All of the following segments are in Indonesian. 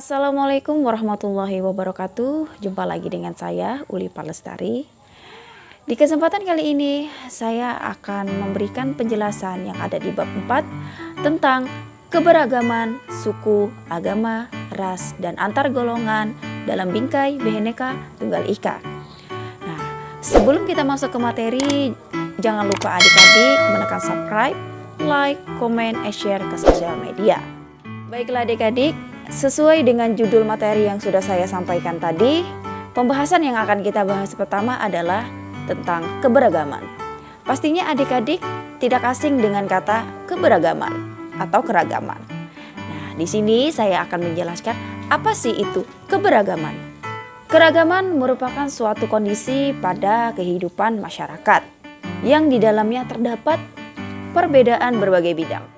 Assalamualaikum warahmatullahi wabarakatuh. Jumpa lagi dengan saya, Uli Palestari. Di kesempatan kali ini, saya akan memberikan penjelasan yang ada di bab 4 tentang keberagaman suku, agama, ras, dan antar golongan dalam bingkai Bhinneka Tunggal Ika. Nah, sebelum kita masuk ke materi, jangan lupa adik-adik menekan subscribe, like, comment, and share ke sosial media. Baiklah adik-adik, sesuai dengan judul materi yang sudah saya sampaikan tadi, pembahasan yang akan kita bahas pertama adalah tentang keberagaman. Pastinya adik-adik tidak asing dengan kata keberagaman atau keragaman. Nah, di sini saya akan menjelaskan apa sih itu keberagaman. Keragaman merupakan suatu kondisi pada kehidupan masyarakat yang di dalamnya terdapat perbedaan berbagai bidang.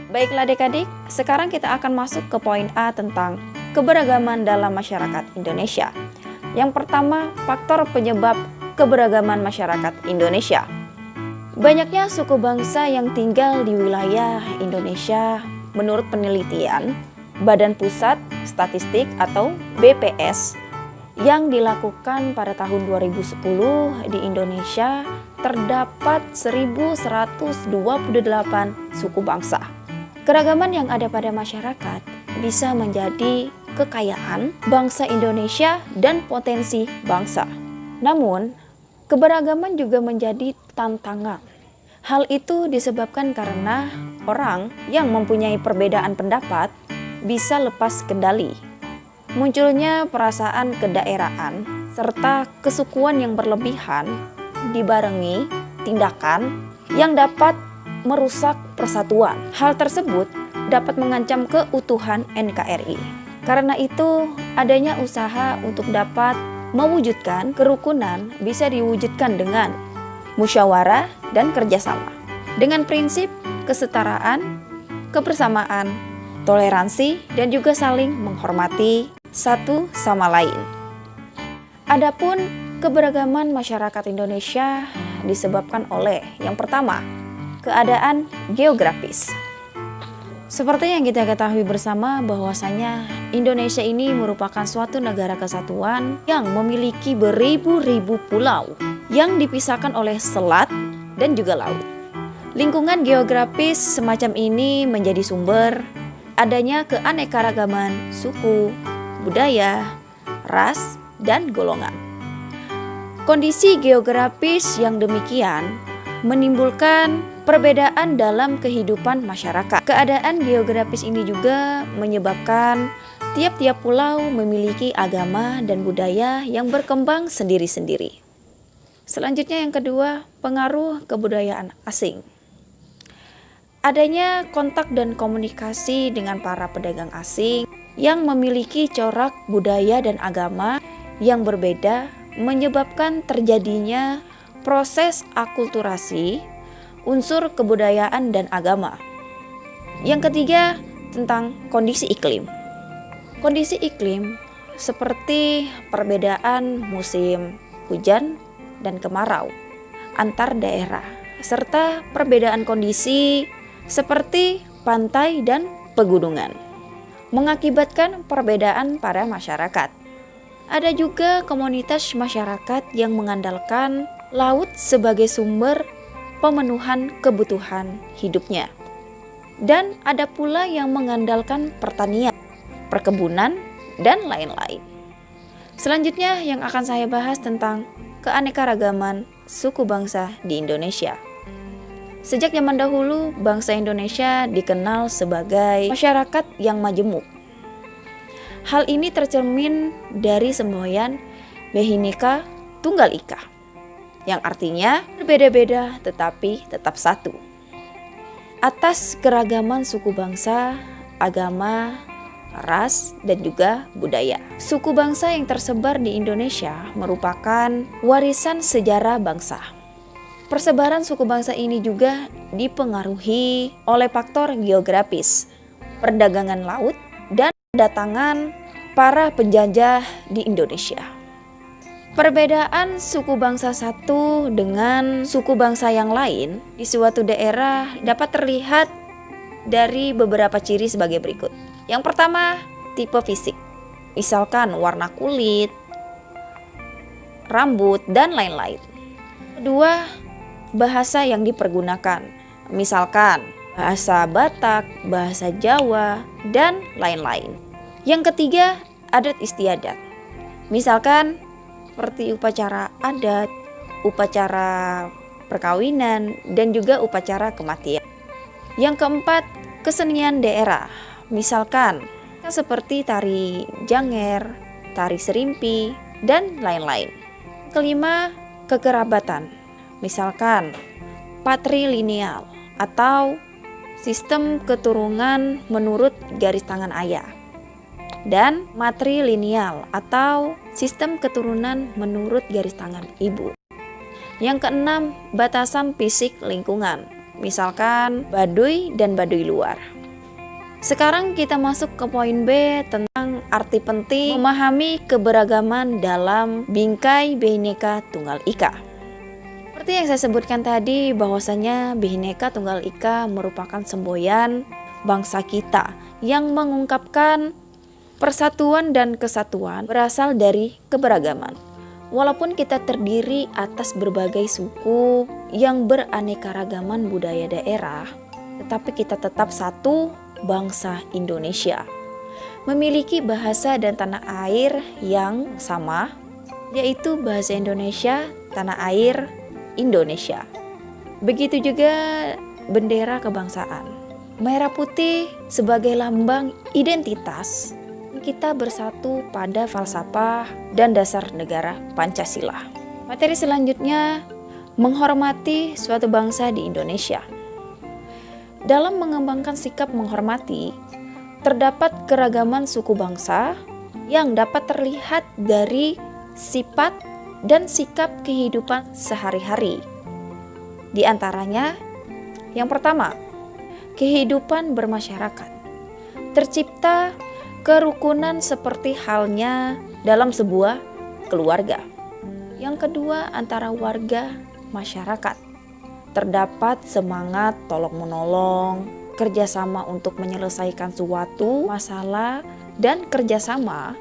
Baiklah adik-adik, sekarang kita akan masuk ke poin A tentang keberagaman dalam masyarakat Indonesia. Yang pertama, faktor penyebab keberagaman masyarakat Indonesia. Banyaknya suku bangsa yang tinggal di wilayah Indonesia menurut penelitian Badan Pusat Statistik atau BPS yang dilakukan pada tahun 2010 di Indonesia terdapat 1128 suku bangsa. Keragaman yang ada pada masyarakat bisa menjadi kekayaan bangsa Indonesia dan potensi bangsa. Namun, keberagaman juga menjadi tantangan. Hal itu disebabkan karena orang yang mempunyai perbedaan pendapat bisa lepas kendali. Munculnya perasaan kedaerahan serta kesukuan yang berlebihan dibarengi tindakan yang dapat merusak persatuan. Hal tersebut dapat mengancam keutuhan NKRI. Karena itu, adanya usaha untuk dapat mewujudkan kerukunan bisa diwujudkan dengan musyawarah dan kerjasama. Dengan prinsip kesetaraan, kebersamaan, toleransi, dan juga saling menghormati satu sama lain. Adapun keberagaman masyarakat Indonesia disebabkan oleh yang pertama, keadaan geografis. Seperti yang kita ketahui bersama bahwasanya Indonesia ini merupakan suatu negara kesatuan yang memiliki beribu-ribu pulau yang dipisahkan oleh selat dan juga laut. Lingkungan geografis semacam ini menjadi sumber adanya keanekaragaman suku, budaya, ras, dan golongan. Kondisi geografis yang demikian menimbulkan perbedaan dalam kehidupan masyarakat. Keadaan geografis ini juga menyebabkan tiap-tiap pulau memiliki agama dan budaya yang berkembang sendiri-sendiri. Selanjutnya yang kedua, pengaruh kebudayaan asing. Adanya kontak dan komunikasi dengan para pedagang asing yang memiliki corak budaya dan agama yang berbeda menyebabkan terjadinya proses akulturasi unsur kebudayaan dan agama. Yang ketiga, tentang kondisi iklim. Kondisi iklim seperti perbedaan musim hujan dan kemarau antar daerah, serta perbedaan kondisi seperti pantai dan pegunungan, mengakibatkan perbedaan pada masyarakat. Ada juga komunitas masyarakat yang mengandalkan laut sebagai sumber pemenuhan kebutuhan hidupnya. Dan ada pula yang mengandalkan pertanian, perkebunan, dan lain-lain. Selanjutnya yang akan saya bahas tentang keanekaragaman suku bangsa di Indonesia. Sejak zaman dahulu, bangsa Indonesia dikenal sebagai masyarakat yang majemuk. Hal ini tercermin dari semboyan Bhinneka Tunggal Ika, yang artinya berbeda-beda tetapi tetap satu. Atas keragaman suku bangsa, agama, ras, dan juga budaya. Suku bangsa yang tersebar di Indonesia merupakan warisan sejarah bangsa. Persebaran suku bangsa ini juga dipengaruhi oleh faktor geografis, perdagangan laut, dan kedatangan para penjajah di Indonesia. Perbedaan suku bangsa satu dengan suku bangsa yang lain di suatu daerah dapat terlihat dari beberapa ciri sebagai berikut. Yang pertama, tipe fisik. misalkan warna kulit, rambut, dan lain-lain. Kedua, bahasa yang dipergunakan, misalkan bahasa Batak, bahasa Jawa, dan lain-lain. Yang ketiga, adat istiadat, misalkan seperti upacara adat, upacara perkawinan, dan juga upacara kematian. Yang keempat, kesenian daerah, misalkan seperti tari janger, tari serimpi, dan lain-lain. Kelima, kekerabatan, misalkan patrilineal atau sistem keturunan menurut garis tangan ayah, dan matrilineal atau sistem keturunan menurut garis tangan ibu. Yang keenam, batasan fisik lingkungan, misalkan Baduy dan Baduy luar. Sekarang kita masuk ke poin B tentang arti penting memahami keberagaman dalam Bingkai Bhinneka Tunggal Ika. Seperti yang saya sebutkan tadi, bahwasanya Bhinneka Tunggal Ika merupakan semboyan bangsa kita yang mengungkapkan persatuan dan kesatuan berasal dari keberagaman. Walaupun kita terdiri atas berbagai suku yang beraneka-ragaman budaya daerah, tetapi kita tetap satu bangsa Indonesia, memiliki bahasa dan tanah air yang sama, yaitu bahasa Indonesia, tanah air Indonesia. Begitu juga bendera kebangsaan, merah putih sebagai lambang identitas. Kita bersatu pada falsafah dan dasar negara Pancasila. Materi selanjutnya, menghormati suatu bangsa di Indonesia. Dalam mengembangkan sikap menghormati, terdapat keragaman suku bangsa yang dapat terlihat dari sifat dan sikap kehidupan sehari-hari. Di antaranya, yang pertama, kehidupan bermasyarakat. Tercipta kerukunan seperti halnya dalam sebuah keluarga. Yang kedua, antara warga masyarakat. Terdapat semangat tolong-menolong, kerjasama untuk menyelesaikan suatu masalah, dan kerjasama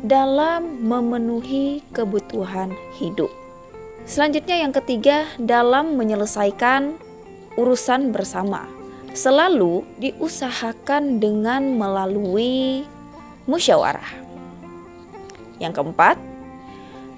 dalam memenuhi kebutuhan hidup. Selanjutnya yang ketiga, dalam menyelesaikan urusan bersama. Selalu diusahakan dengan melalui musyawarah. Yang keempat,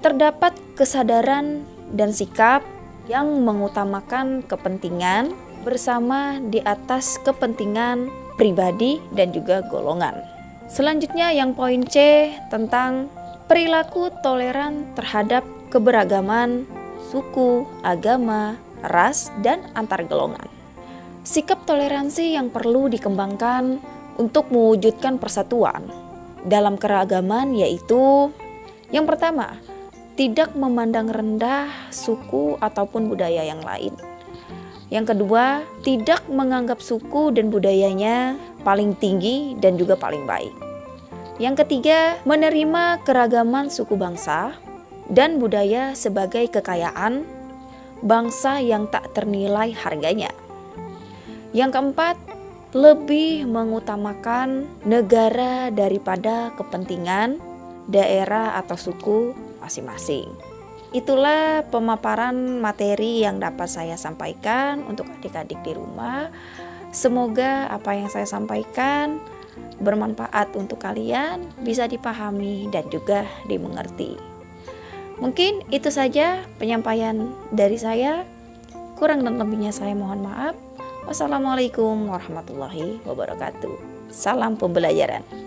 terdapat kesadaran dan sikap yang mengutamakan kepentingan bersama di atas kepentingan pribadi dan juga golongan. Selanjutnya yang poin C tentang perilaku toleran terhadap keberagaman suku, agama, ras, dan antar golongan. Sikap toleransi yang perlu dikembangkan untuk mewujudkan persatuan dalam keragaman, yaitu yang pertama, tidak memandang rendah suku ataupun budaya yang lain. Yang kedua, tidak menganggap suku dan budayanya paling tinggi dan juga paling baik. Yang ketiga, menerima keragaman suku bangsa dan budaya sebagai kekayaan bangsa yang tak ternilai harganya. Yang keempat, lebih mengutamakan negara daripada kepentingan daerah atau suku masing-masing. Itulah pemaparan materi yang dapat saya sampaikan untuk adik-adik di rumah. Semoga apa yang saya sampaikan bermanfaat untuk kalian, bisa dipahami dan juga dimengerti. Mungkin itu saja penyampaian dari saya. Kurang dan lebihnya saya mohon maaf. Wassalamualaikum warahmatullahi wabarakatuh. Salam pembelajaran.